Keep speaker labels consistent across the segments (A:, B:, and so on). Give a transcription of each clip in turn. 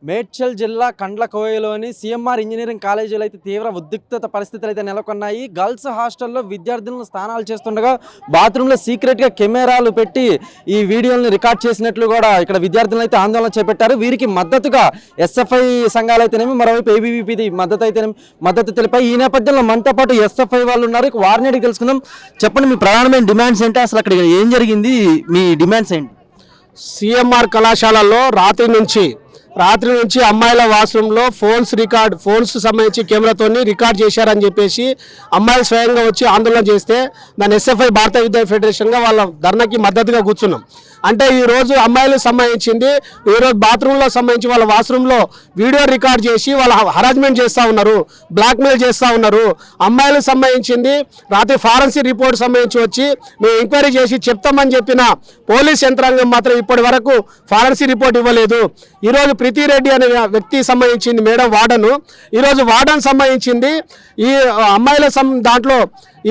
A: మేడ్చల్ జిల్లా కండ్లకోయలోని CMR engineering కాలేజీలో అయితే తీవ్ర ఉద్రిక్తత పరిస్థితులు అయితే నెలకొన్నాయి. గర్ల్స్ హాస్టల్లో విద్యార్థులను స్నానాలు చేస్తుండగా బాత్రూంలో సీక్రెట్గా కెమెరాలు పెట్టి ఈ వీడియోలను రికార్డ్ చేసినట్లు కూడా ఇక్కడ విద్యార్థులను అయితే ఆందోళన చేపట్టారు. వీరికి మద్దతుగా ఎస్ఎఫ్ఐ సంఘాలు అయితేనేమి, మరోవైపు ఏబీవీపీ మద్దతు తెలిపాయి. ఈ నేపథ్యంలో మనతో పాటు ఎస్ఎఫ్ఐ వాళ్ళు ఉన్నారు. వారిని అడిగి తెలుసుకుందాం. చెప్పండి, మీ ప్రధానమైన డిమాండ్స్ ఏంటి, అసలు అక్కడ ఏం జరిగింది, మీ డిమాండ్స్ ఏంటి?
B: సిఎంఆర్ కళాశాలలో రాత్రి నుంచి అమ్మాయిల వాష్రూమ్లో ఫోన్స్ సంబంధించి కెమెరాతోని రికార్డ్ చేశారని చెప్పేసి అమ్మాయిలు స్వయంగా వచ్చి ఆందోళన చేస్తే దాని ఎస్ఎఫ్ఐ భారత విద్యా ఫెడరేషన్గా వాళ్ళ ధర్నాకి మద్దతుగా కూర్చున్నాం. అంటే ఈరోజు అమ్మాయిలకు సంబంధించింది, ఈరోజు బాత్రూంలో సంబంధించి వాళ్ళ వాష్రూమ్లో వీడియో రికార్డ్ చేసి వాళ్ళ హరాస్మెంట్ చేస్తూ ఉన్నారు, బ్లాక్మెయిల్ చేస్తూ ఉన్నారు. అమ్మాయిలకు సంబంధించింది రాత్రి ఫారెన్సిక్ రిపోర్ట్ సంబంధించి వచ్చి మేము ఎంక్వైరీ చేసి చెప్తామని చెప్పిన పోలీస్ యంత్రాంగం మాత్రం ఇప్పటి వరకు ఫారెన్సిక్ రిపోర్ట్ ఇవ్వలేదు. ఈరోజు ప్రీతిరెడ్డి అనే వ్యక్తి సంబంధించింది మేడం వార్డను, ఈరోజు వార్డన్ సంబంధించింది ఈ అమ్మాయిల దాంట్లో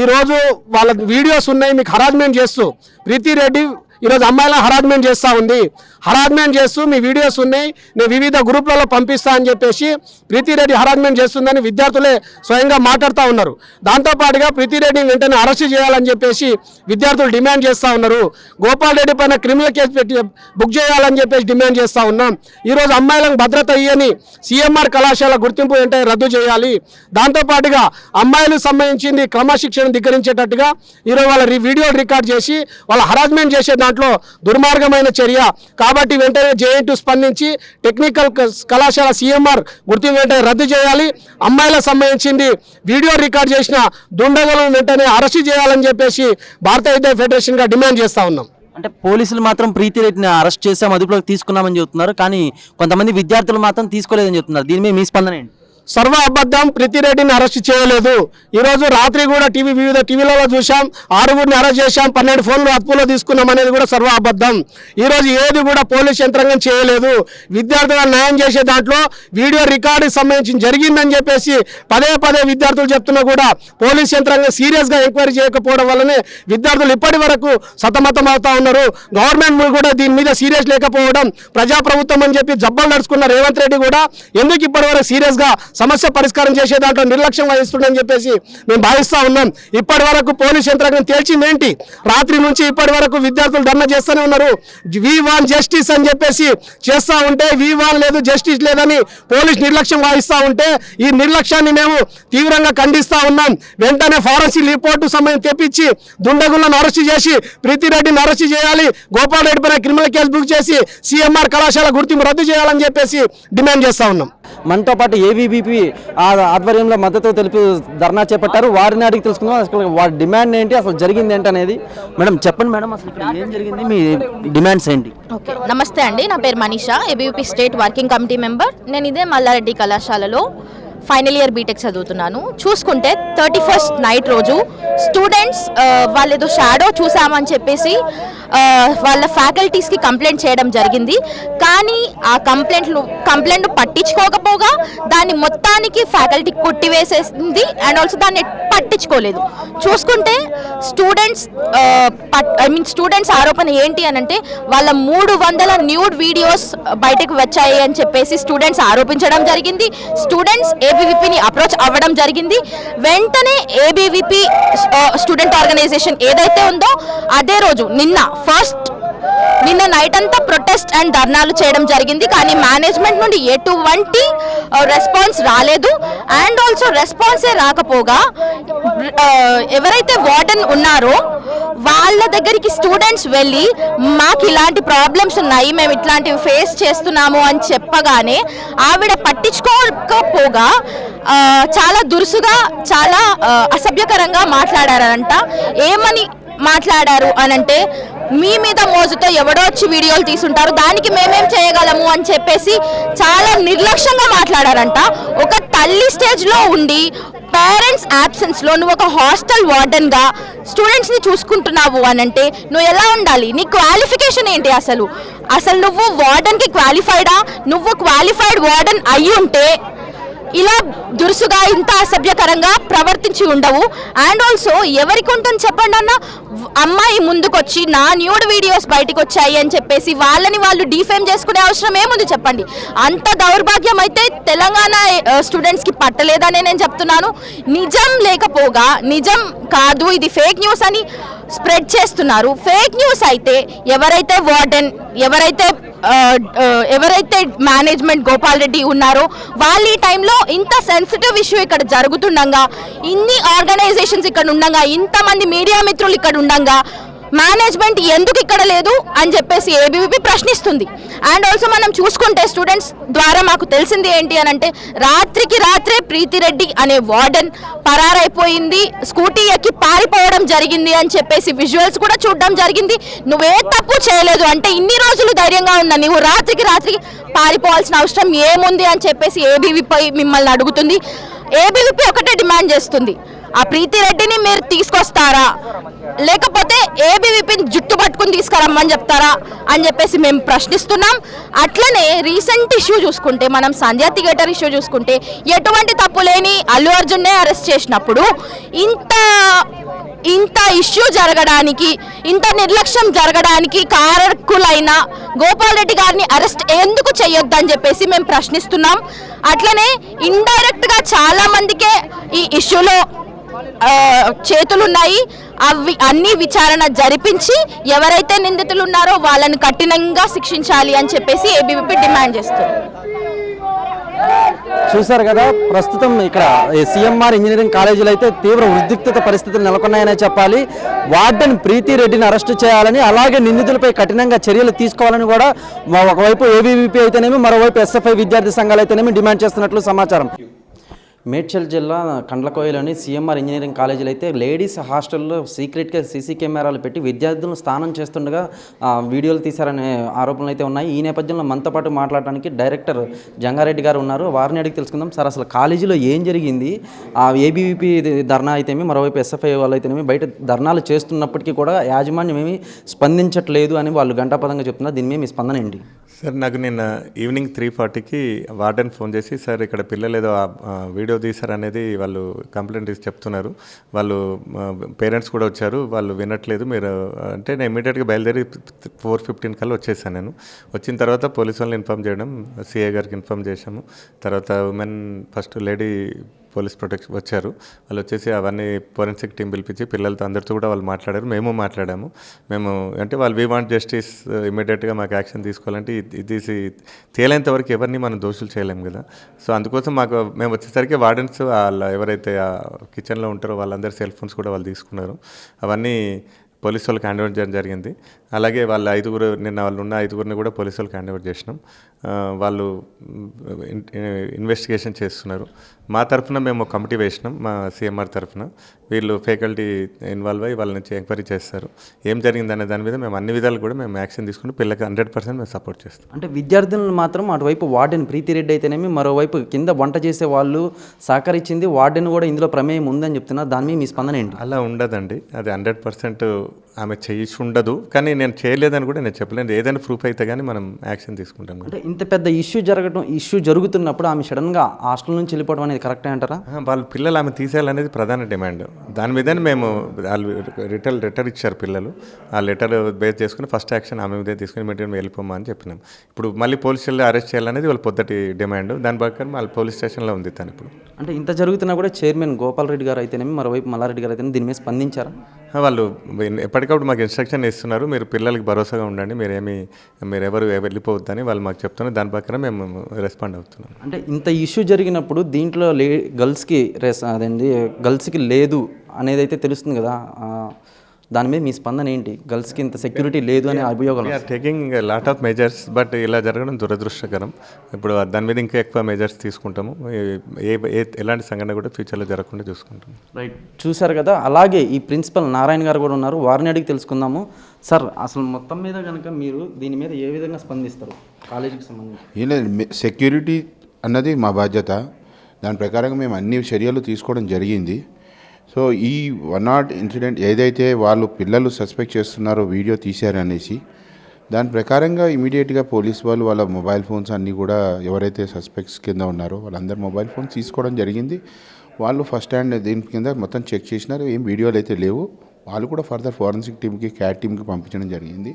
B: ఈరోజు వాళ్ళ వీడియోస్ ఉన్నాయి, మీకు హరాస్మెంట్ చేస్తూ ప్రీతిరెడ్డి ఈరోజు అమ్మాయిలను హరాస్మెంట్ చేస్తూ ఉంది. హరాస్మెంట్ చేస్తూ మీ వీడియోస్ ఉన్నాయి, నేను వివిధ గ్రూప్లలో పంపిస్తా అని చెప్పేసి ప్రీతిరెడ్డి హరాస్మెంట్ చేస్తుందని విద్యార్థులే స్వయంగా మాట్లాడుతూ ఉన్నారు. దాంతోపాటుగా ప్రీతిరెడ్డిని వెంటనే అరెస్ట్ చేయాలని చెప్పేసి విద్యార్థులు డిమాండ్ చేస్తూ ఉన్నారు. గోపాల్ రెడ్డి పైన క్రిమినల్ కేసు పెట్టి బుక్ చేయాలని చెప్పేసి డిమాండ్ చేస్తూ ఉన్నాం. ఈరోజు అమ్మాయిలకు భద్రత ఇయ్యని సిఎంఆర్ కళాశాల గుర్తింపు వెంటనే రద్దు చేయాలి. దాంతోపాటుగా అమ్మాయిలకు సంబంధించింది క్రమశిక్షణ ధిక్కరించేటట్టుగా ఈరోజు వాళ్ళ వీడియోలు రికార్డ్ చేసి వాళ్ళ హరాస్మెంట్ చేసే దాంట్లో దుర్మార్గమైన చర్య కాబట్టి వెంటనే జేఎన్టీయూ స్పందించి టెక్నికల్ కళాశాల సిఎంఆర్ గుర్తింపు వెంటనే రద్దు చేయాలి. అమ్మాయిలకు సంబంధించింది వీడియో రికార్డ్ చేసిన దుండగులను వెంటనే అరెస్ట్ చేయాలని చెప్పేసి భారత విద్యా ఫెడరేషన్గా డిమాండ్ చేస్తూ ఉన్నాం.
A: అంటే పోలీసులు మాత్రం ప్రీతిరెడ్డిని అరెస్ట్ చేసాం, అదుపులోకి తీసుకున్నామని చెప్తున్నారు, కానీ కొంతమంది విద్యార్థులు మాత్రం తీసుకోలేదని చెప్తున్నారు. దీని మీద మీ స్పందన ఏంటి?
B: సర్వ అబద్ధం. ప్రీతిరెడ్డిని అరెస్ట్ చేయలేదు. ఈరోజు రాత్రి కూడా వివిధ టీవీలలో చూసాం, 6గురిని అరెస్ట్ చేశాం, 12 ఫోన్లు అదుపులో తీసుకున్నాం అనేది కూడా సర్వ అబద్ధం. ఈరోజు ఏది కూడా పోలీస్ యంత్రాంగం చేయలేదు. విద్యార్థులకు న్యాయం చేసే దాంట్లో వీడియో రికార్డు సంబంధించి జరిగిందని చెప్పేసి పదే విద్యార్థులు చెప్తున్నా కూడా పోలీస్ యంత్రాంగం సీరియస్గా ఎంక్వైరీ చేయకపోవడం వల్లనే విద్యార్థులు ఇప్పటి వరకు సతమతం అవుతా ఉన్నారు. గవర్నమెంట్ కూడా దీని మీద సీరియస్ లేకపోవడం, ప్రజాప్రభుత్వం అని చెప్పి జబ్బలు నడుచుకున్న రేవంత్ రెడ్డి కూడా ఎందుకు ఇప్పటి వరకు సీరియస్గా సమస్య పరిష్కారం చేసే దాంట్లో నిర్లక్ష్యం వహిస్తుందని చెప్పేసి మేము భావిస్తూ ఉన్నాం. ఇప్పటి వరకు పోలీస్ యంత్రాంగం తేల్చిందేంటి? రాత్రి నుంచి ఇప్పటి వరకు విద్యార్థులు ధర్నా చేస్తూనే ఉన్నారు. వి వాంట్ జస్టిస్ అని చెప్పేసి చేస్తూ ఉంటే వి వాంట్ లేదు, జస్టిస్ లేదని పోలీస్ నిర్లక్ష్యం వహిస్తూ ఉంటే ఈ నిర్లక్ష్యాన్ని మేము తీవ్రంగా ఖండిస్తూ ఉన్నాం. వెంటనే ఫారెన్సిక్ రిపోర్టు సంబంధించి తెప్పించి దుండగులను అరెస్ట్ చేసి ప్రీతిరెడ్డిని అరెస్ట్ చేయాలి. గోపాల్ రెడ్డి పైన క్రిమినల్ కేసు బుక్ చేసి సిఎంఆర్ కళాశాల గుర్తింపు రద్దు చేయాలని చెప్పేసి డిమాండ్ చేస్తూ ఉన్నాం.
A: మనతో పాటు ఏబీవీపీ ఆధ్వర్యంలో మద్దతు తెలిపి ధర్నా చేపట్టారు. వారిని అడిగి తెలుసుకుందాం అసలు వారి డిమాండ్ ఏంటి, అసలు జరిగింది ఏంటి అనేది. మేడం చెప్పండి మేడం, అసలు ఇక్కడ ఏం జరిగింది, మీ డిమాండ్స్ ఏంటి?
C: ఓకే, నమస్తే అండి, నా పేరు Manisha, ABVP state working committee member. నేను ఇదే మల్లారెడ్డి కళాశాలలో ఫైనల్ ఇయర్ బీటెక్ చదువుతున్నాను. చూసుకుంటే 31st నైట్ రోజు స్టూడెంట్స్ వాళ్ళు ఏదో షాడో చూసామని చెప్పేసి వాళ్ళ ఫ్యాకల్టీస్కి కంప్లైంట్ చేయడం జరిగింది. కానీ ఆ కంప్లైంట్ పట్టించుకోకపోగా దాన్ని మొత్తానికి ఫ్యాకల్టీ కొట్టివేసేసింది అండ్ ఆల్సో దాన్ని పట్టించుకోలేదు. చూసుకుంటే స్టూడెంట్స్ ఆరోపణ ఏంటి అని అంటే వాళ్ళ 300 న్యూడ్ వీడియోస్ బయటకు వచ్చాయి అని చెప్పేసి స్టూడెంట్స్ ఆరోపించడం జరిగింది. స్టూడెంట్స్ ఏబీవీపీని అప్రోచ్ అవ్వడం జరిగింది. వెంటనే స్టూడెంట్ ఆర్గనైజేషన్ ఏదైతే ఉందో అదే రోజు నిన్న నైట్ అంతా ప్రొటెస్ట్ అండ్ ధర్నాలు చేయడం జరిగింది. కానీ మేనేజ్మెంట్ నుండి ఎటువంటి రెస్పాన్స్ రాలేదు. అండ్ ఆల్సో రెస్పాన్సే రాకపోగా ఎవరైతే వార్డెన్ ఉన్నారో వాళ్ళ దగ్గరికి స్టూడెంట్స్ వెళ్ళి మాకు ఇలాంటి ప్రాబ్లమ్స్ ఉన్నాయి, మేము ఇట్లాంటివి ఫేస్ చేస్తున్నాము అని చెప్పగానే ఆవిడ పట్టించుకోకపోగా చాలా దురుసుగా, చాలా అసభ్యకరంగా మాట్లాడారంట. ఏమని మాట్లాడారు అనంటే, మీ మీద మోజుతో ఎవడో వచ్చి వీడియోలు తీసుంటారు, దానికి మేమేం చేయగలము అని చెప్పేసి చాలా నిర్లక్ష్యంగా మాట్లాడారంట. ఒక తల్లి స్టేజ్లో ఉండి పేరెంట్స్ యాబ్సెన్స్లో నువ్వు ఒక హాస్టల్ వార్డెన్గా స్టూడెంట్స్ని చూసుకుంటున్నావు అనంటే నువ్వు ఎలా ఉండాలి? నీ క్వాలిఫికేషన్ ఏంటి? అసలు నువ్వు వార్డెన్కి క్వాలిఫైడా? నువ్వు క్వాలిఫైడ్ వార్డెన్ అయ్యి ఉంటే ఇలా దురుసుగా ఇంత అసభ్యకరంగా ప్రవర్తించి ఉండవు. అండ్ ఆల్సో ఎవరికి ఉంటుంది చెప్పండి అన్న, అమ్మాయి ముందుకొచ్చి నా న్యూడ్ వీడియోస్ బయటకు వచ్చాయి అని చెప్పేసి వాళ్ళని వాళ్ళు డిఫేమ్ చేసుకునే అవసరం ఏముంది చెప్పండి. అంత దౌర్భాగ్యం అయితే తెలంగాణ స్టూడెంట్స్కి పట్టలేదనే నేను చెప్తున్నాను. నిజం లేకపోగా నిజం కాదు ఇది ఫేక్ న్యూస్ అని స్ప్రెడ్ చేస్తున్నారు. ఫేక్ న్యూస్ అయితే ఎవరైతే వార్డెన్, ఎవరైతే మేనేజ్మెంట్ గోపాల్ రెడ్డి ఉన్నారో వాళ్ళు ఈ టైంలో ఇంత సెన్సిటివ్ ఇష్యూ ఇక్కడ జరుగుతుండగా, ఇన్ని ఆర్గనైజేషన్స్ ఇక్కడ ఉండగా, ఇంతమంది మీడియా మిత్రులు ఇక్కడ ఉండగా మేనేజ్మెంట్ ఎందుకు ఇక్కడ లేదు అని చెప్పేసి ఏబీవీపీ ప్రశ్నిస్తుంది. అండ్ ఆల్సో మనం చూసుకుంటే స్టూడెంట్స్ ద్వారా మాకు తెలిసింది ఏంటి అని అంటే, రాత్రికి రాత్రే ప్రీతిరెడ్డి అనే వార్డెన్ పరారైపోయింది, స్కూటీ ఎక్కి పారిపోవడం జరిగింది అని చెప్పేసి విజువల్స్ కూడా చూడడం జరిగింది. నువ్వే తప్పు చేయలేదు అంటే ఇన్ని రోజులు ధైర్యంగా ఉన్నా నువ్వు రాత్రికి పారిపోవాల్సిన అవసరం ఏముంది అని చెప్పేసి ఏబీవీపీ మిమ్మల్ని అడుగుతుంది. ఏబీవీపీ ఒకటే డిమాండ్ చేస్తుంది, ఆ ప్రీతిరెడ్డిని మీరు తీసుకొస్తారా లేకపోతే ఏబీవీపీని జుట్టు పట్టుకుని తీసుకురమ్మని చెప్తారా అని చెప్పేసి మేము ప్రశ్నిస్తున్నాం. అట్లనే రీసెంట్ ఇష్యూ చూసుకుంటే, మనం సంధ్యా థియేటర్ ఇష్యూ చూసుకుంటే, ఎటువంటి తప్పు లేని అల్లు అర్జున్నే అరెస్ట్ చేసినప్పుడు ఇంత ఇష్యూ జరగడానికి, ఇంత నిర్లక్ష్యం జరగడానికి కారకులైన గోపాల్ రెడ్డి గారిని అరెస్ట్ ఎందుకు చేయొద్దని చెప్పేసి మేము ప్రశ్నిస్తున్నాం. అట్లనే ఇండైరెక్ట్గా చాలా మందికే ఈ ఇష్యూలో చేతులున్నాయి. అవి అన్ని విచారణ జరిపించి ఎవరైతే నిందితులు ఉన్నారో వాళ్ళని కఠినంగా శిక్షించాలి అని చెప్పేసి ఏబీవీపీ డిమాండ్ చేస్తుంది.
A: చూశారు కదా, ప్రస్తుతం ఇక్కడ సిఎంఆర్ ఇంజనీరింగ్ కాలేజీలో అయితే తీవ్ర ఉద్రిక్తత పరిస్థితులు నెలకొన్నాయనే చెప్పాలి. వార్డెన్ ప్రీతిరెడ్డిని అరెస్టు చేయాలని, అలాగే నిందితులపై కఠినంగా చర్యలు తీసుకోవాలని కూడా ఒకవైపు ఏబీవీపీ అయితేనేమి, మరోవైపు ఎస్ఎఫ్ఐ విద్యార్థి సంఘాలు అయితేనేమి డిమాండ్ చేస్తున్నట్లు సమాచారం. మేడ్చల్ జిల్లా కండ్లకోయలోని సిఎంఆర్ ఇంజనీరింగ్ కాలేజీలో అయితే లేడీస్ హాస్టల్లో సీక్రెట్గా సీసీ కెమెరాలు పెట్టి విద్యార్థులను స్నానం చేస్తుండగా వీడియోలు తీశారనే ఆరోపణలు అయితే ఉన్నాయి. ఈ నేపథ్యంలో మనతో పాటు మాట్లాడడానికి డైరెక్టర్ జంగారెడ్డి గారు ఉన్నారు. వారిని అడిగి తెలుసుకుందాం. సార్, అసలు కాలేజీలో ఏం జరిగింది? ఏబీవీపీ ధర్నా అయితేమి, మరోవైపు ఎస్ఎఫ్ఐ వాళ్ళు అయితేనేమి బయట ధర్నాలు చేస్తున్నప్పటికీ కూడా యాజమాన్యం ఏమీ స్పందించట్లేదు అని వాళ్ళు గంటాపదంగా చెప్తున్నారు. దీని మీద మీ స్పందన ఏంటి?
D: సార్, నాకు నిన్న ఈవినింగ్ 3:40కి వార్డెన్ ఫోన్ చేసి, సార్ ఇక్కడ పిల్లలు ఏదో వీడియో తీశారు అనేది వాళ్ళు కంప్లైంట్ ఇచ్చి చెప్తున్నారు, వాళ్ళు పేరెంట్స్ కూడా వచ్చారు, వాళ్ళు వినట్లేదు మీరు అంటే, నేను ఇమీడియట్గా బయలుదేరి 4:15 కల్లా వచ్చేసాను. నేను వచ్చిన తర్వాత పోలీసు వాళ్ళని ఇన్ఫామ్ చేయడం, సిఐ గారికి ఇన్ఫామ్ చేశాము. తర్వాత women first lady police protection వచ్చారు. వాళ్ళు వచ్చేసి అవన్నీ ఫోరెన్సిక్ టీం పిలిపించి పిల్లలతో అందరితో కూడా వాళ్ళు మాట్లాడారు, మేము మాట్లాడాము. మేము అంటే వాళ్ళు వీ వాంట్ జస్టిస్, ఇమీడియట్గా మాకు యాక్షన్ తీసుకోవాలంటే ఇది తేలేంత వరకు ఎవరిని మనం దోషులు చేయలేము కదా. సో అందుకోసం మేము వచ్చేసరికి వార్డెన్స్ వాళ్ళ ఎవరైతే కిచెన్లో ఉంటారో వాళ్ళందరి సెల్ ఫోన్స్ కూడా వాళ్ళు తీసుకున్నారు. అవన్నీ పోలీసు వాళ్ళకి హ్యాండ్ ఓవర్ చేయడం జరిగింది. అలాగే వాళ్ళ నిన్న వాళ్ళు ఉన్న 5గురిని కూడా పోలీసు వాళ్ళకి హ్యాండ్ ఓవర్ చేసినాం. వాళ్ళు ఇన్వెస్టిగేషన్ చేస్తున్నారు. మా తరఫున మేము కమిటీ వేసినాం, మా సిఎంఆర్ తరఫున. వీళ్ళు ఫ్యాకల్టీ ఇన్వాల్వ్ అయ్యి వాళ్ళ నుంచి ఎంక్వైరీ చేస్తారు. ఏం జరిగిందనే దాని మీద మేము అన్ని విధాలు కూడా మేము యాక్షన్ తీసుకుని పిల్లలకి 100% మేము సపోర్ట్ చేస్తాం.
A: అంటే విద్యార్థులను మాత్రం అటువైపు వార్డెన్ ప్రీతిరెడ్డి అయితేనేమి, మరోవైపు కింద వంట చేసే వాళ్ళు సహకరించింది, వార్డెన్ కూడా ఇందులో ప్రమేయం ఉందని చెప్తున్నారు. దాని మీద మీ స్పందన ఏంటి?
D: అలా ఉండదండి, అది 100% ఆమె చేసి ఉండదు. కానీ నేను చేయలేదని కూడా నేను చెప్పలేను. ఏదైనా ప్రూఫ్ అయితే కానీ మనం యాక్షన్ తీసుకుంటాం.
A: అంటే ఇంత పెద్ద ఇష్యూ జరుగుతున్నప్పుడు ఆమె సడన్గా హాస్టల్ నుంచి వెళ్ళిపోవడం అనేది కరెక్టే అంటారా?
D: వాళ్ళ పిల్లలు ఆమె తీసేయాలనేది ప్రధాన డిమాండ్. దాని మీదనే మేము వాళ్ళు లెటర్ ఇచ్చారు పిల్లలు. ఆ లెటర్ బేస్ చేసుకుని ఫస్ట్ యాక్షన్ ఆమె మీదే తీసుకుని ఇమీడియట్గా వెళ్ళిపోమా అని చెప్పినాం. ఇప్పుడు మళ్ళీ పోలీసులు అరెస్ట్ చేయాలనేది వాళ్ళ పొద్దుటి డిమాండ్. దాని ప్రకారం వాళ్ళ పోలీస్ స్టేషన్లో ఉంది తను. ఇప్పుడు
A: అంటే ఇంత జరుగుతున్నా కూడా చైర్మన్ గోపాల్ రెడ్డి గారు అయితేనేమి, మరోవైపు మల్లారెడ్డి గారు అయితేనే దీని మీద స్పందించారా?
D: వాళ్ళు ఎప్పటికప్పుడు మాకు ఇన్స్ట్రక్షన్ ఇస్తున్నారు, మీరు పిల్లలకి భరోసాగా ఉండండి, మీరెవరు వెళ్ళిపోవద్దని వాళ్ళు మాకు చెప్తున్నారు. దాని ప్రకారం మేము రెస్పాండ్ అవుతున్నాం.
A: అంటే ఇంత ఇష్యూ జరిగినప్పుడు దీంట్లో గర్ల్స్కి లేదు అనేది అయితే తెలుస్తుంది కదా, దాని మీద మీ స్పందన ఏంటి? గర్ల్స్కి ఇంత సెక్యూరిటీ లేదు అనే అభియోగాలు.
D: We are taking lot of measures, but ఇలా జరగడం దురదృష్టకరం. ఇప్పుడు దాని మీద ఇంకా ఎక్కువ మెజర్స్ తీసుకుంటాము. ఎలాంటి సంఘటన కూడా ఫ్యూచర్లో జరగకుండా చూసుకుంటాము.
A: రైట్, చూశారు కదా. అలాగే ఈ ప్రిన్సిపల్ నారాయణ గారు కూడా ఉన్నారు, వారిని అడిగి తెలుసుకుందాము. సార్, అసలు మొత్తం మీద కనుక మీరు దీని మీద ఏ విధంగా స్పందిస్తారు కాలేజీకి సంబంధించి?
E: ఏం లేదు, సెక్యూరిటీ అన్నది మా బాధ్యత. దాని ప్రకారంగా మేము అన్ని చర్యలు తీసుకోవడం జరిగింది. సో ఈ 1 ఇన్సిడెంట్ ఏదైతే వాళ్ళు పిల్లలు సస్పెక్ట్ చేస్తున్నారో వీడియో తీశారనేసి, దాని ప్రకారంగా ఇమీడియట్గా పోలీస్ వాళ్ళు వాళ్ళ మొబైల్ ఫోన్స్ అన్నీ కూడా ఎవరైతే సస్పెక్ట్స్ కింద ఉన్నారో వాళ్ళందరూ మొబైల్ ఫోన్స్ తీసుకోవడం జరిగింది. వాళ్ళు ఫస్ట్ హ్యాండ్ దీని కింద మొత్తం చెక్ చేసినారు, ఏం వీడియోలు అయితే లేవు. వాళ్ళు కూడా ఫర్దర్ ఫోరెన్సిక్ టీమ్కి క్యాట్ టీమ్కి పంపించడం జరిగింది.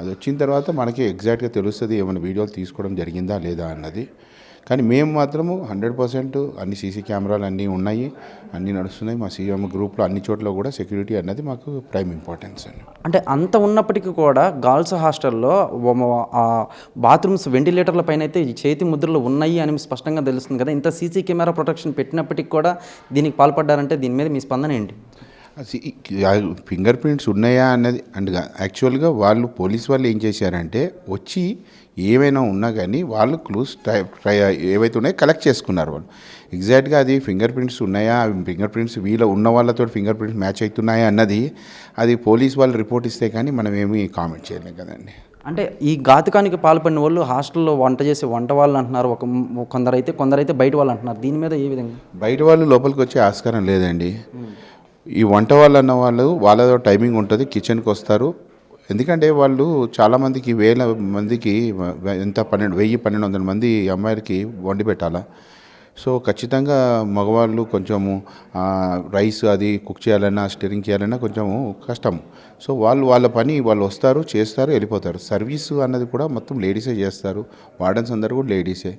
E: అది వచ్చిన తర్వాత మనకి ఎగ్జాక్ట్గా తెలుస్తుంది ఏమైనా వీడియోలు తీసుకోవడం జరిగిందా లేదా అన్నది. కానీ మేము మాత్రము 100% అన్ని సీసీ కెమెరాలు అన్నీ ఉన్నాయి, అన్నీ నడుస్తున్నాయి. మా సీఎం గ్రూప్లో అన్ని చోట్ల కూడా సెక్యూరిటీ అన్నది మాకు ప్రైమ్ ఇంపార్టెన్స్ అండి.
A: అంటే అంత ఉన్నప్పటికీ కూడా గర్ల్స్ హాస్టల్లో బాత్రూమ్స్ వెంటిలేటర్ల పైన అయితే ఈ చేతి ముద్రలు ఉన్నాయి అని స్పష్టంగా తెలుస్తుంది కదా. ఇంత సీసీ కెమెరా ప్రొటెక్షన్ పెట్టినప్పటికీ కూడా దీనికి పాల్పడ్డారంటే దీని మీద మీ స్పందన ఏంటి?
E: ఫింగర్ ప్రింట్స్ ఉన్నాయా అన్నది అండ్ యాక్చువల్గా వాళ్ళు పోలీస్ వాళ్ళు ఏం చేశారంటే వచ్చి ఏమైనా ఉన్నా కానీ వాళ్ళు క్లూస్ ఏవైతే ఉన్నాయో కలెక్ట్ చేసుకున్నారు. వాళ్ళు ఎగ్జాక్ట్గా అది ఫింగర్ ప్రింట్స్ ఉన్నాయా, ఫింగర్ ప్రింట్స్ ఉన్న వాళ్ళతో ఫింగర్ ప్రింట్స్ మ్యాచ్ అవుతున్నాయా అన్నది అది పోలీస్ వాళ్ళు రిపోర్ట్ ఇస్తే కానీ మనం ఏమీ కామెంట్ చేయలేం కదండి.
A: అంటే ఈ ఘాతుకానికి పాల్పడిన వాళ్ళు హాస్టల్లో వంట చేసే వంట వాళ్ళు అంటున్నారు, కొందరైతే బయట వాళ్ళు అంటున్నారు. దీని మీద ఏ విధంగా? బయట వాళ్ళు లోపలికి వచ్చే ఆస్కారం లేదండి. ఈ వంట వాళ్ళు అన్న వాళ్ళు వాళ్ళతో టైమింగ్ ఉంటుంది, కిచెన్కి వస్తారు. ఎందుకంటే వాళ్ళు చాలామందికి వేల మందికి ఎంత 1200 మంది అమ్మాయిలకి వండి పెట్టాలా. సో ఖచ్చితంగా మగవాళ్ళు కొంచెము రైస్ అది కుక్ చేయాలన్నా స్టీరింగ్ చేయాలన్నా కొంచెము కష్టం. సో వాళ్ళ పని వాళ్ళు వస్తారు, చేస్తారు, వెళ్ళిపోతారు. సర్వీసు అన్నది కూడా మొత్తం లేడీసే చేస్తారు, వార్డెన్స్ అందరూ కూడా లేడీసే.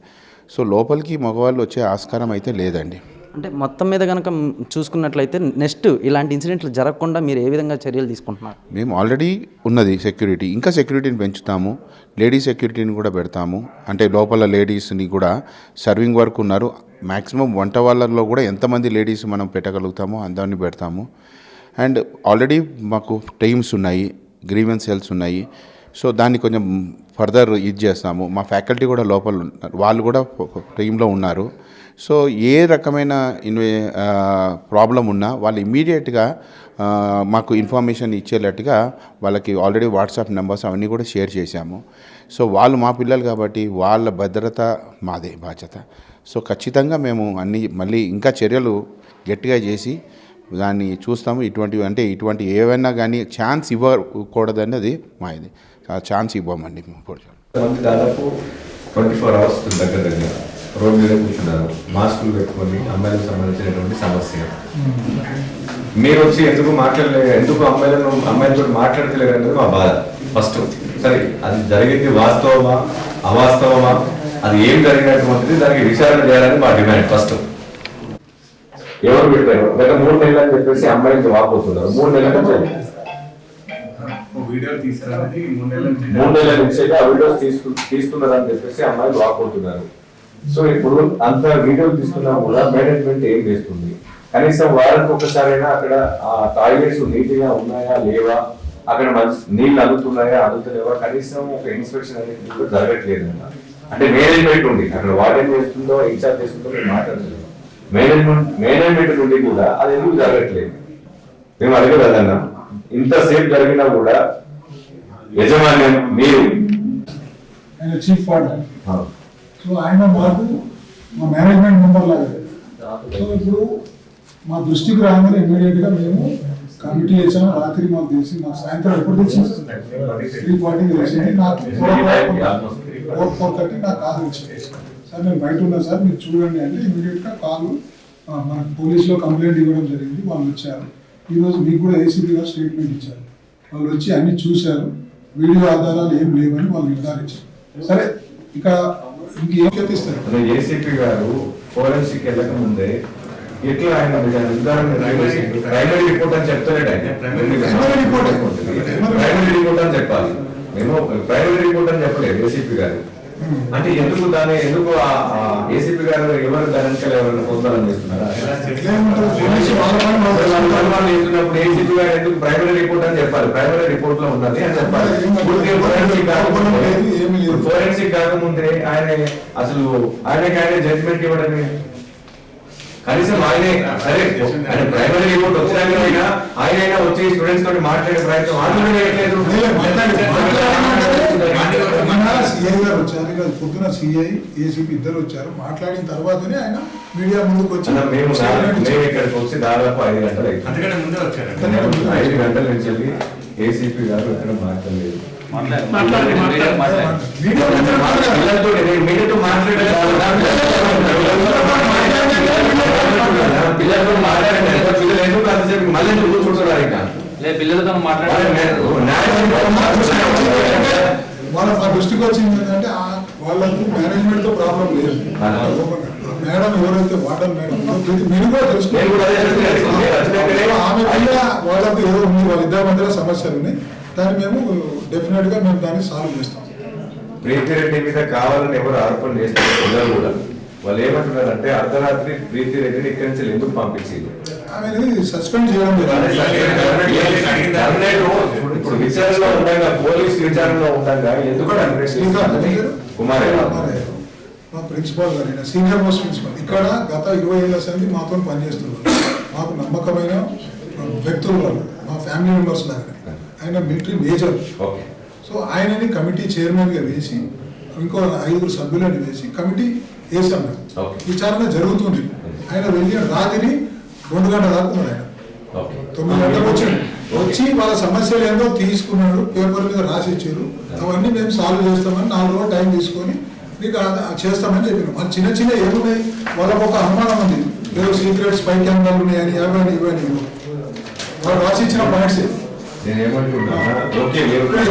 A: సో లోపలికి మగవాళ్ళు వచ్చే ఆస్కారం అయితే లేదండి. అంటే మొత్తం మీద కనుక చూసుకున్నట్లయితే నెక్స్ట్ ఇలాంటి ఇన్సిడెంట్లు జరగకుండా మీరు ఏ విధంగా చర్యలు తీసుకుంటున్నారు?
E: మేము ఆల్రెడీ ఉన్నది సెక్యూరిటీ, ఇంకా సెక్యూరిటీని పెంచుతాము, లేడీ సెక్యూరిటీని కూడా పెడతాము. అంటే లోపల లేడీస్ని కూడా సర్వింగ్ వర్క్ ఉన్నారు. మ్యాక్సిమం వంట వాళ్ళల్లో కూడా ఎంతమంది లేడీస్ మనం పెట్టగలుగుతామో అందరినీ పెడతాము. అండ్ ఆల్రెడీ మాకు టీమ్స్ ఉన్నాయి, గ్రీవెన్స్ సెల్స్ ఉన్నాయి. సో దాన్ని కొంచెం ఫర్దర్ ఇది చేస్తాము. మా ఫ్యాకల్టీ కూడా లోపల ఉన్నారు, వాళ్ళు కూడా టీంలో ఉన్నారు. సో ఏ రకమైన ప్రాబ్లం ఉన్నా వాళ్ళు ఇమ్మీడియట్గా మాకు ఇన్ఫర్మేషన్ ఇచ్చేటట్టుగా వాళ్ళకి ఆల్రెడీ వాట్సాప్ నెంబర్స్ అవన్నీ కూడా షేర్ చేశాము. సో వాళ్ళు మా పిల్లలు కాబట్టి వాళ్ళ భద్రత మాదే బాధ్యత. సో ఖచ్చితంగా మేము మళ్ళీ ఇంకా చర్యలు గట్టిగా చేసి దాన్ని చూస్తాము. ఇటువంటి ఏవైనా కానీ ఛాన్స్ ఇవ్వకూడదన్నది మా ఇది. ఛాన్స్ ఇవ్వమండి.
F: దాదాపు 24 hours దగ్గర రోడ్డు మీద కూర్చున్నారు, మాస్కులు పెట్టుకొని అమ్మాయిలకు సంబంధించినటువంటి సమస్య. మీరు వచ్చి ఎందుకు అమ్మాయిలతో మాట్లాడతలేరు అనేది మా బాధ. ఫస్ట్ సరే అది జరిగింది వాస్తవమా అవాస్తవమా, అది ఏం జరిగినటువంటిది దానికి విచారణ చేయాలని మా డిమాండ్. ఫస్ట్ ఎవరు పెట్టారు గత 3 నెలలు అని చెప్పేసి అమ్మాయిలకి వాపోతున్నారు. 3 నెలల నుంచి వీడియోలు తీస్తారని 3 నెలల నుంచి ఆ వీడియోస్ తీసుకున్నారని చెప్పేసి అమ్మాయిలు వాపోతున్నారు. సో ఇప్పుడు అంత వీడియోలు తీసుకున్నా కూడా మేనేజ్మెంట్ ఏం చేస్తుంది? కనీసం వారానికి ఒకసారైనా అక్కడ ఆ టాయిలెట్స్ నీట్గా ఉన్నాయా లేవా, అక్కడ మంచి నీళ్ళు అందుతున్నాయా అందుతలేవా, కనీసం ఒక ఇన్స్పెక్షన్ అనేది కూడా జరగట్లేదు. అంటే మేనేజ్మెంట్ ఉంది అక్కడ, వార్డెన్ చేస్తుందో ఇన్ఛార్జ్ చేస్తుందో మేము మాట్లాడలేదు. మేనేజ్మెంట్ నుండి కూడా అది ఎందుకు జరగట్లేదు మేము అడగదన్నా. ఇంతసేపు జరిగినా కూడా యజమాన్యం మీరు
G: చీఫ్ వార్డెన్, సో ఆయన మాకు మా మేనేజ్మెంట్ మెంబర్ లాగా. సో ఇప్పుడు మా దృష్టికి రాగానే ఇమ్మీడియట్గా మేము కమిటీ వేసాము. రాత్రి మాకు తెలిసి మాకు సాయంత్రం ఎప్పుడు తెలిసింది 3:40 తెలిసింది. నాకు 4:30 నాకు కాల్ వచ్చింది, సార్ నేను బయట ఉన్నా సార్ మీరు చూడండి అంటే ఇమ్మీడియట్గా కాల్ మనకు పోలీసులో కంప్లైంట్ ఇవ్వడం జరిగింది. వాళ్ళు వచ్చారు. ఈరోజు మీకు కూడా ఏసీపీ గారు స్టేట్మెంట్ ఇచ్చారు. వాళ్ళు వచ్చి అన్ని చూశారు, వీడియో ఆధారాలు ఏం లేవని వాళ్ళు నిర్ధారించారు. సరే ఇక ఇంకేం చేపిస్తారు?
F: ఏసీపీ గారు ఫోరెన్సిక్ వెళ్ళక ముందే ఎట్లా ఆయన ప్రైమరీ రిపోర్ట్ అని చెప్తాడు. ప్రైమరీ రిపోర్ట్ అని చెప్పాలి. మేము ప్రైమరీ రిపోర్ట్ అని చెప్పలేదు ఏసీపీ గారు. అంటే ఎందుకు ఏసీపీ గారు ఎవరు దాని ఎవరైనా పొందాలని చేస్తున్నారా? ఏసీపీ గారు ఎందుకు ప్రైమరీ రిపోర్ట్ అని చెప్పాలి? ప్రైమరీ రిపోర్ట్ లో ఉన్నది అని చెప్పాలి. ఫోరెన్సిక్ కాకముందే ఆయన అసలు ఆయనకి జడ్జిమెంట్ ఇవ్వడమే. కనీసం ఆయనే సరే ఆయన ప్రైమరీ రిపోర్ట్ వచ్చినాక ఆయన వచ్చి స్టూడెంట్స్ తోటి మాట్లాడే ప్రయత్నం
G: సిఐ గారు వచ్చారు, పొద్దున సిఐ ఏసీపీ ఇద్దరు వచ్చారు. మాట్లాడిన తర్వాతనే ఆయన మీడియా ముందుకు వచ్చి
F: మేము ఇక్కడికి వచ్చి దాదాపు 5 గంటలు 5 గంటల నుంచి ఏసీపీ గారు ఇక్కడ మాట్లాడలేదు. పిల్లలతో మాట్లాడండి. పిల్లలు ఎందుకు అంతసేపు మళ్ళీ ఎందుకు కూర్చుంటున్నారు? ఇంకా
H: పిల్లలతో
G: వాళ్ళ మా దృష్టికి వచ్చింది ఏంటంటే వాళ్ళకు మేనేజ్మెంట్ తో ప్రాబ్లం లేదు. మేడం ఎవరైతే వాటర్ మేడం మీరు కూడా తెలుసుకోవాలి. ఆమె వల్ల వాళ్ళకు ఏదో ఉంది, వాళ్ళిద్దరి మధ్యలో సమస్యలు ఉన్నాయి. దాన్ని మేము డెఫినెట్ గా మేము దాన్ని సాల్వ్ చేస్తాం.
F: ప్రీతి రెడ్డి మీద కావాలని ఎవరు ఆరోపణ చేస్తారు పిల్లలు కూడా. వాళ్ళు ఏమంటున్నారంటే అర్ధరాత్రి ప్రీతి రెడ్డిని ఇక్కడి నుంచి ఎందుకు పంపించింది?
G: ఆమెను సస్పెండ్ చేయడం
F: ఇప్పుడు విచారణలో ఉండగా, పోలీస్ విచారణలో ఉండగా ఎందుకు కుమార్
G: మా ప్రిన్సిపాల్ గారు, సీనియర్ మోస్ట్ ప్రిన్సిపల్ ఇక్కడ గత 20 ఏళ్ల సంది మాతో పనిచేస్తున్నారు. మాకు నమ్మకమైన వ్యక్తులు వాళ్ళు, మా ఫ్యామిలీ మెంబర్స్ లాగా. ఆయన మిలిటరీ మేజర్. సో ఆయనని కమిటీ చైర్మన్గా వేసి ఇంకో 5 సభ్యులను వేసి కమిటీ వేసాం. విచారణ జరుగుతుంది. ఆయన వెళ్ళిన రాత్రి 2 గంటల దాకా ఉన్నాడు. ఆయన 9 గంటలకు వచ్చి వాళ్ళ సమస్యలు ఏందో తీసుకున్నాడు, పేపర్ మీద రాసి ఇచ్చారు. అవన్నీ మేము సాల్వ్ చేస్తామని 4 రోజులు టైం తీసుకొని మీకు చేస్తామని చెప్పినాం. మన చిన్న చిన్న ఏమున్నాయి, వాళ్ళకు ఒక అనుమానం ఉంది, ఏదో సీక్రెట్ స్పై కెమెరాలు ఉన్నాయని, అవన్నీ ఇవన్నీ వాళ్ళు రాసి ఇచ్చిన పాయింట్స్.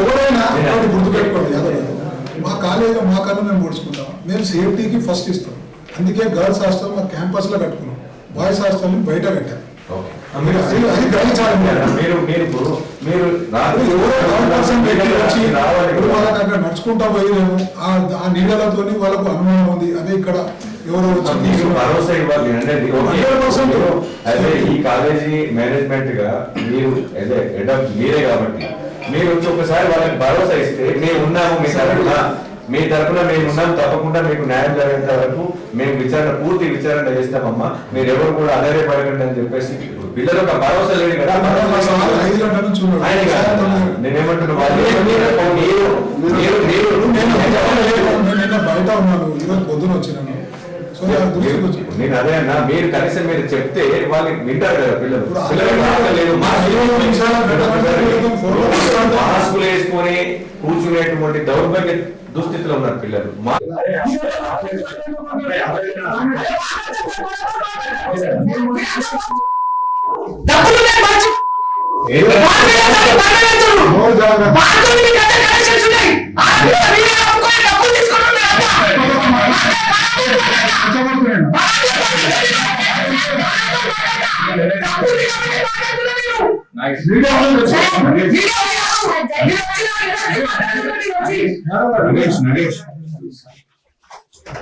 G: ఎవరైనా గుర్తుపెట్టుకోండి, మా కాలేజీలో మా కన్నా మేము పొడుచుకుంటాం. మేము సేఫ్టీకి ఫస్ట్ ఇస్తాం. అందుకే గర్ల్స్ హాస్టల్ మా క్యాంపస్లో కట్టుకున్నాం, బాయ్స్ హాస్టల్ని బయట కట్టాం. నడుచుకుంటా పోయేదేమో ఆ నీడలతో వాళ్ళకు అనుమానం ఉంది. అదే ఇక్కడ ఎవరో
F: భరోసా ఇవ్వాలి అనేది. అదే ఈ కాలేజీ మేనేజ్మెంట్ గా మీరు హెడ్ ఆఫ్ మీరే కాబట్టి మీరు వచ్చి ఒకసారి వాళ్ళకి భరోసా ఇస్తే మేము ఉన్నాము, మీ తరఫున మేము ఉన్నాం, తప్పకుండా మీకు న్యాయం జరిగేంత వరకు మేము పూర్తి విచారణ చేస్తామమ్మా, మీరు ఎవరు కూడా అధైర్యపడకండి అని చెప్పేసి పిల్లలు ఒక భరోసా లేదు కదా. నేనేమంటున్నా
G: బయట ఉన్నాను, ఈరోజు పొద్దున వచ్చినాను.
F: నేను అదే అన్నా, మీరు కనీసం మీరు చెప్తే వాళ్ళు వింటారు కదా పిల్లలు. మాస్కులు వేసుకొని కూర్చునేటువంటి దౌర్భాగ్య దుస్థితిలో ఉన్నారు పిల్లలు.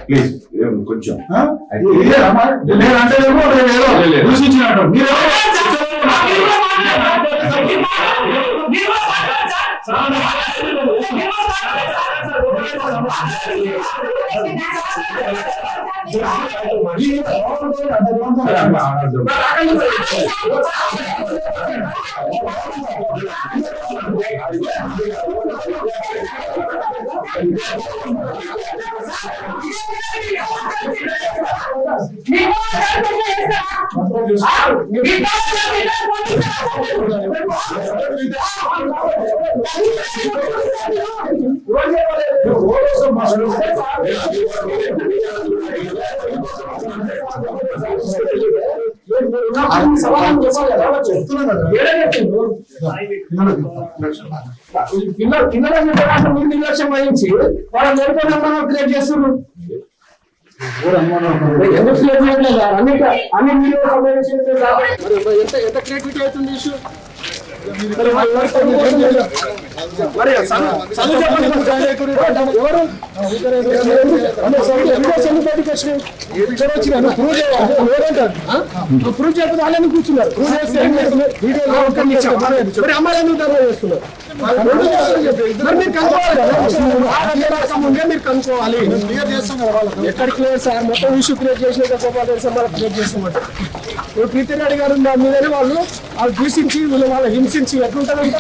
F: ప్లీజ్ కొంచెం
B: నిర్లక్ష్యం వహించి వాళ్ళ నేర్పడం క్రియేట్ చేస్తున్నారు. ఎంత క్రియేటివిటీ అవుతుంది ఇష్యూ. ప్రూవ్ చేయకపోతే వాళ్ళని కూర్చున్నారు. అమ్మాయి ఎందుకు ధర్మ చేస్తున్నారు? మీరు కనుక్కోవాలి. ఎక్కడ క్లియర్ సార్, మొత్తం ఇష్యూ క్రియేట్ చేసిన క్రియేట్ చేస్తామంట. ఇప్పుడు ప్రీతి రెడ్డి గారు మీదనే వాళ్ళు దూషించి వాళ్ళ హింసించి ఎట్లుంటారంట.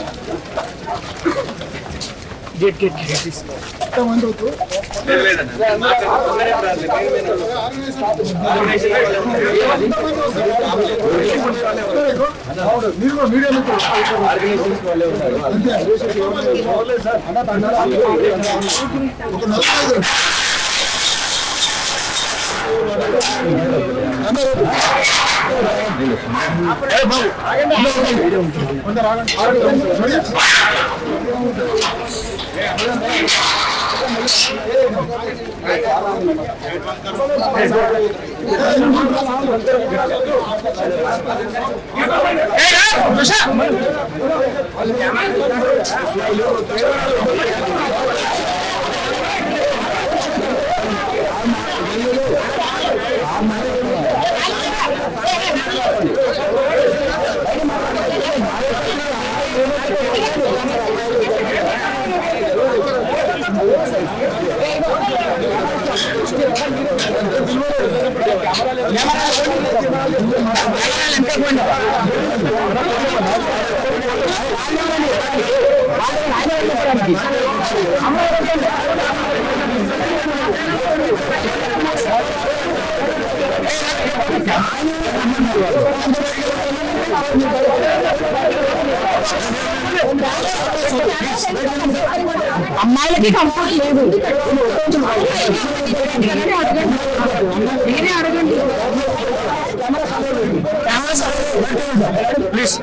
C: అమ్మాయిలకి కంఫర్ట్ లేదు. అడగండి ప్లీజ్.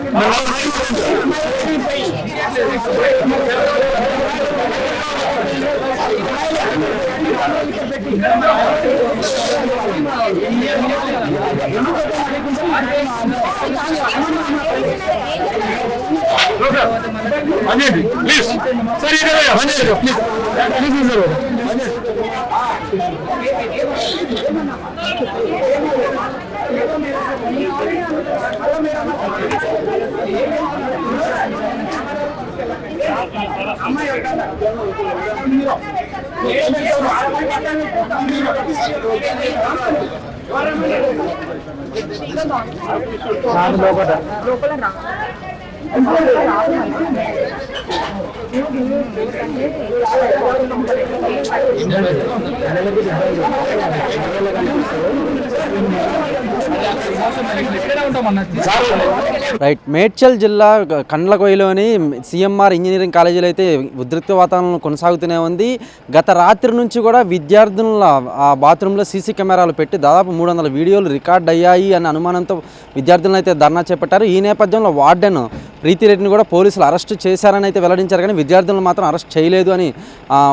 A: రైట్, మేడ్చల్ జిల్లా కండ్లకోయలోని సిఎంఆర్ ఇంజనీరింగ్ కాలేజీలో అయితే ఉద్రిక్త వాతావరణం కొనసాగుతూనే ఉంది. గత రాత్రి నుంచి కూడా విద్యార్థుల ఆ బాత్రూంలో సీసీ కెమెరాలు పెట్టి దాదాపు 300 వీడియోలు రికార్డ్ అయ్యాయి అనే అనుమానంతో విద్యార్థులను అయితే ధర్నా చేపట్టారు. ఈ నేపథ్యంలో వార్డెన్ ప్రీతిరెడ్డిని కూడా పోలీసులు అరెస్ట్ చేశారని అయితే వెల్లడించారు, కానీ విద్యార్థులను మాత్రం అరెస్ట్ చేయలేదు అని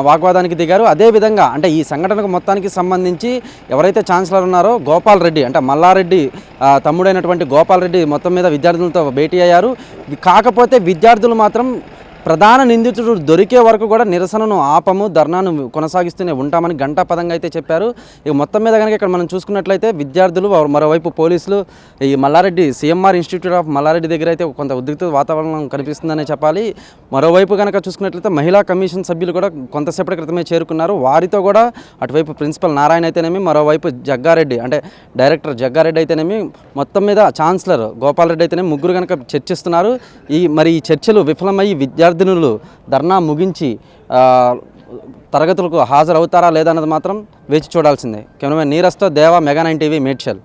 A: వాగ్వాదానికి దిగారు. అదేవిధంగా అంటే ఈ సంఘటనకు మొత్తానికి సంబంధించి ఎవరైతే ఛాన్సలర్ ఉన్నారో గోపాల్ రెడ్డి, అంటే మల్లారెడ్డి తమ్ముడైనటువంటి గోపాల్ రెడ్డి మొత్తం మీద విద్యార్థులతో భేటీ అయ్యారు. కాకపోతే విద్యార్థులు మాత్రం ప్రధాన నిందితుడు దొరికే వరకు కూడా నిరసనను ఆపము, ధర్నాను కొనసాగిస్తూనే ఉంటామని ఘంటాపదంగా అయితే చెప్పారు. ఇక మొత్తం మీద కనుక ఇక్కడ మనం చూసుకున్నట్లయితే విద్యార్థులు, మరోవైపు పోలీసులు ఈ Malla Reddy CMR institute of Malla Reddy దగ్గర అయితే కొంత ఉద్రిక్త వాతావరణం కనిపిస్తుందనే చెప్పాలి. మరోవైపు కనుక చూసుకున్నట్లయితే మహిళా కమిషన్ సభ్యులు కూడా కొంతసేపటి క్రితమే చేరుకున్నారు. వారితో కూడా అటువైపు ప్రిన్సిపల్ నారాయణ అయితేనేమి, మరోవైపు జగ్గారెడ్డి అంటే డైరెక్టర్ జగ్గారెడ్డి అయితేనేమి, మొత్తం మీద ఛాన్సలర్ గోపాల్ రెడ్డి అయితేనేమి ముగ్గురు కనుక చర్చిస్తున్నారు. ఈ చర్చలు విఫలమయ్యి విద్యార్థినులు ధర్నా ముగించి తరగతులకు హాజరవుతారా లేదా అన్నది మాత్రం వేచి చూడాల్సిందే. కెమెరామెన్ నీరజ్తో దేవా, మెగా 9 టీవీ, మేడ్చల్.